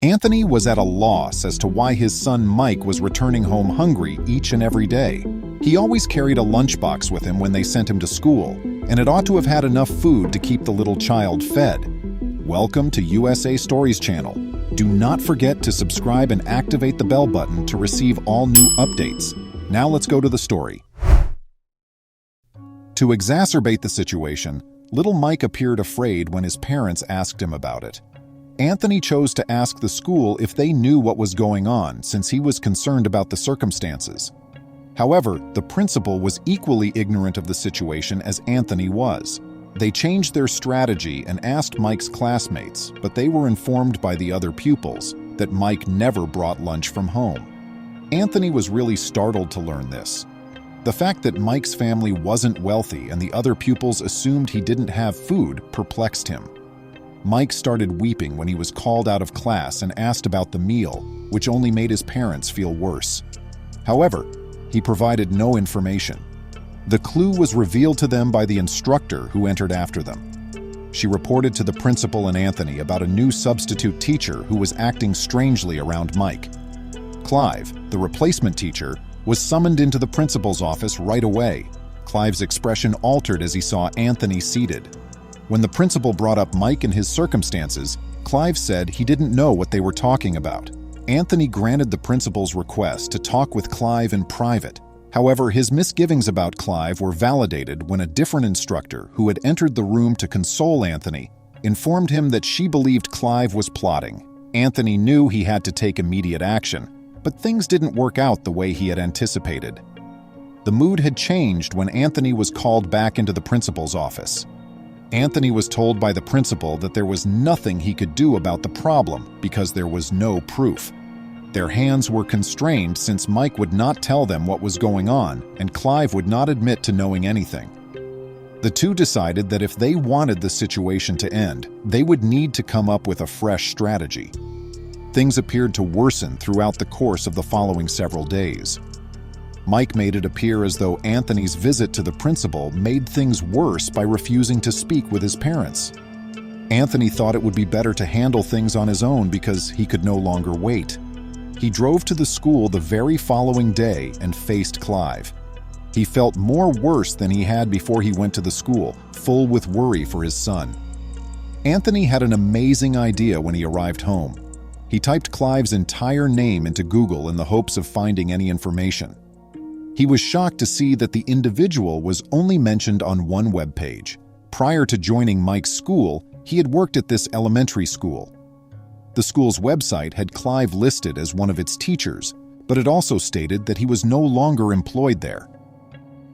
Anthony was at a loss as to why his son Mike was returning home hungry each and every day. He always carried a lunchbox with him when they sent him to school, and it ought to have had enough food to keep the little child fed. Welcome to USA Stories channel. Do not forget to subscribe and activate the bell button to receive all new updates. Now let's go to the story. To exacerbate the situation, little Mike appeared afraid when his parents asked him about it. Anthony chose to ask the school if they knew what was going on since he was concerned about the circumstances. However, the principal was equally ignorant of the situation as Anthony was. They changed their strategy and asked Mike's classmates, but they were informed by the other pupils that Mike never brought lunch from home. Anthony was really startled to learn this. The fact that Mike's family wasn't wealthy and the other pupils assumed he didn't have food perplexed him. Mike started weeping when he was called out of class and asked about the meal, which only made his parents feel worse. However, he provided no information. The clue was revealed to them by the instructor who entered after them. She reported to the principal and Anthony about a new substitute teacher who was acting strangely around Mike. Clive, the replacement teacher, was summoned into the principal's office right away. Clive's expression altered as he saw Anthony seated. When the principal brought up Mike and his circumstances, Clive said he didn't know what they were talking about. Anthony granted the principal's request to talk with Clive in private. However, his misgivings about Clive were validated when a different instructor, who had entered the room to console Anthony, informed him that she believed Clive was plotting. Anthony knew he had to take immediate action, but things didn't work out the way he had anticipated. The mood had changed when Anthony was called back into the principal's office. Anthony was told by the principal that there was nothing he could do about the problem because there was no proof. Their hands were constrained since Mike would not tell them what was going on and Clive would not admit to knowing anything. The two decided that if they wanted the situation to end, they would need to come up with a fresh strategy. Things appeared to worsen throughout the course of the following several days. Mike made it appear as though Anthony's visit to the principal made things worse by refusing to speak with his parents. Anthony thought it would be better to handle things on his own because he could no longer wait. He drove to the school the very following day and faced Clive. He felt more worse than he had before he went to the school, full with worry for his son. Anthony had an amazing idea when he arrived home. He typed Clive's entire name into Google in the hopes of finding any information. He was shocked to see that the individual was only mentioned on one web page. Prior to joining Mike's school, he had worked at this elementary school. The school's website had Clive listed as one of its teachers, but it also stated that he was no longer employed there.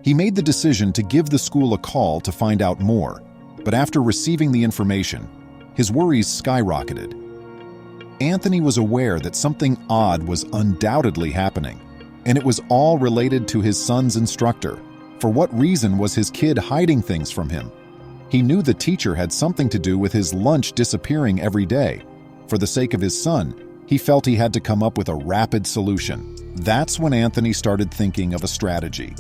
He made the decision to give the school a call to find out more, but after receiving the information, his worries skyrocketed. Anthony was aware that something odd was undoubtedly happening, and it was all related to his son's instructor. For what reason was his kid hiding things from him? He knew the teacher had something to do with his lunch disappearing every day. For the sake of his son, he felt he had to come up with a rapid solution. That's when Anthony started thinking of a strategy.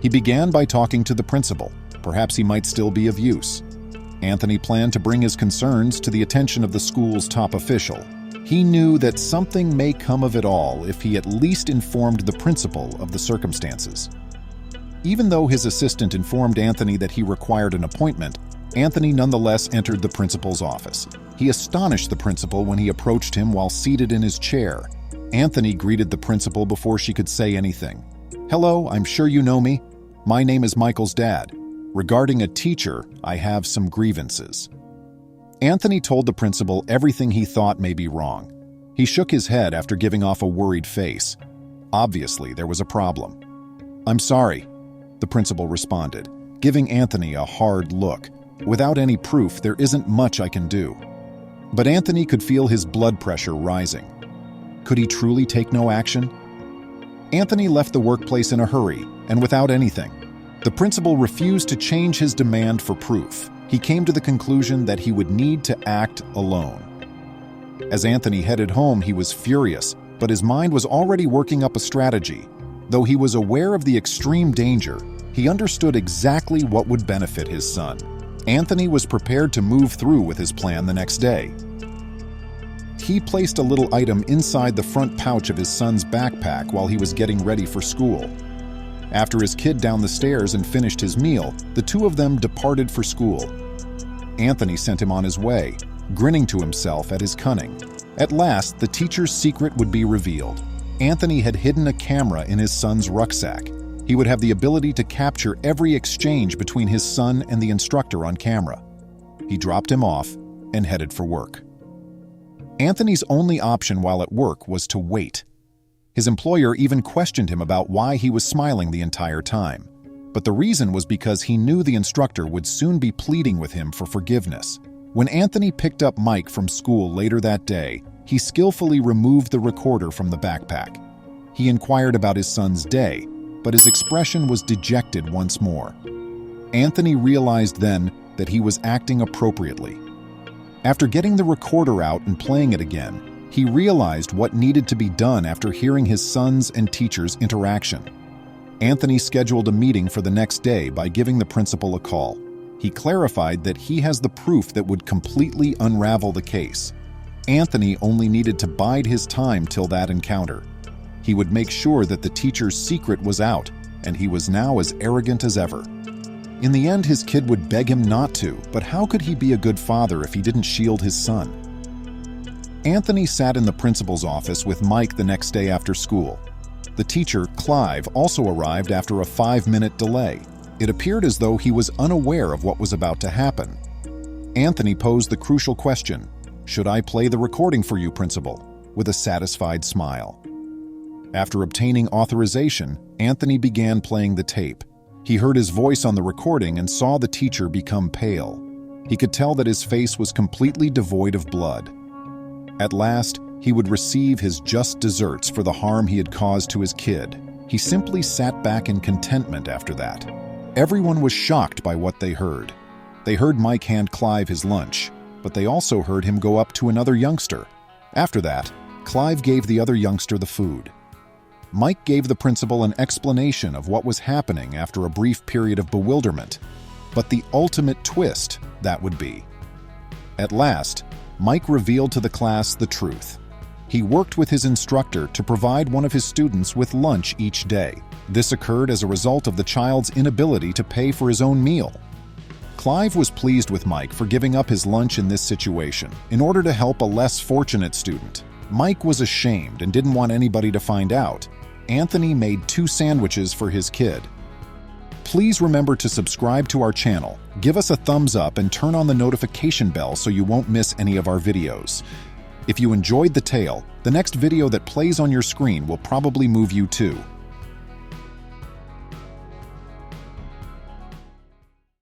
He began by talking to the principal. Perhaps he might still be of use. Anthony planned to bring his concerns to the attention of the school's top official. He knew that something may come of it all if he at least informed the principal of the circumstances. Even though his assistant informed Anthony that he required an appointment, Anthony nonetheless entered the principal's office. He astonished the principal when he approached him while seated in his chair. Anthony greeted the principal before she could say anything. "Hello, I'm sure you know me. My name is Michael's dad. Regarding a teacher, I have some grievances." Anthony told the principal everything he thought may be wrong. He shook his head after giving off a worried face. Obviously, there was a problem. "I'm sorry," the principal responded, giving Anthony a hard look. "Without any proof, there isn't much I can do." But Anthony could feel his blood pressure rising. Could he truly take no action? Anthony left the workplace in a hurry and without anything. The principal refused to change his demand for proof. He came to the conclusion that he would need to act alone. As Anthony headed home, he was furious, but his mind was already working up a strategy. Though he was aware of the extreme danger, he understood exactly what would benefit his son. Anthony was prepared to move through with his plan the next day. he placed a little item inside the front pouch of his son's backpack while he was getting ready for school. After his kid down the stairs and finished his meal, the two of them departed for school. Anthony sent him on his way, grinning to himself at his cunning. At last, the teacher's secret would be revealed. Anthony had hidden a camera in his son's rucksack. He would have the ability to capture every exchange between his son and the instructor on camera. He dropped him off and headed for work. Anthony's only option while at work was to wait. His employer even questioned him about why he was smiling the entire time. But the reason was because he knew the instructor would soon be pleading with him for forgiveness. When Anthony picked up Mike from school later that day, he skillfully removed the recorder from the backpack. He inquired about his son's day, but his expression was dejected once more. Anthony realized then that he was acting appropriately. After getting the recorder out and playing it again, he realized what needed to be done after hearing his son's and teacher's interaction. Anthony scheduled a meeting for the next day by giving the principal a call. He clarified that he has the proof that would completely unravel the case. Anthony only needed to bide his time till that encounter. He would make sure that the teacher's secret was out, and he was now as arrogant as ever. In the end, his kid would beg him not to, but how could he be a good father if he didn't shield his son? Anthony sat in the principal's office with Mike the next day after school. The teacher, Clive, also arrived after a 5-minute delay. It appeared as though he was unaware of what was about to happen. Anthony posed the crucial question, "Should I play the recording for you, Principal?" with a satisfied smile. After obtaining authorization, Anthony began playing the tape. He heard his voice on the recording and saw the teacher become pale. He could tell that his face was completely devoid of blood. At last, he would receive his just desserts for the harm he had caused to his kid. He simply sat back in contentment after that. Everyone was shocked by what they heard. They heard Mike hand Clive his lunch, but they also heard him go up to another youngster. After that, Clive gave the other youngster the food. Mike gave the principal an explanation of what was happening after a brief period of bewilderment. But the ultimate twist, that would be. At last, Mike revealed to the class the truth. He worked with his instructor to provide one of his students with lunch each day. This occurred as a result of the child's inability to pay for his own meal. Clive was pleased with Mike for giving up his lunch in this situation in order to help a less fortunate student. Mike was ashamed and didn't want anybody to find out. Anthony made 2 sandwiches for his kid. Please remember to subscribe to our channel, give us a thumbs up, and turn on the notification bell so you won't miss any of our videos. If you enjoyed the tale, the next video that plays on your screen will probably move you too.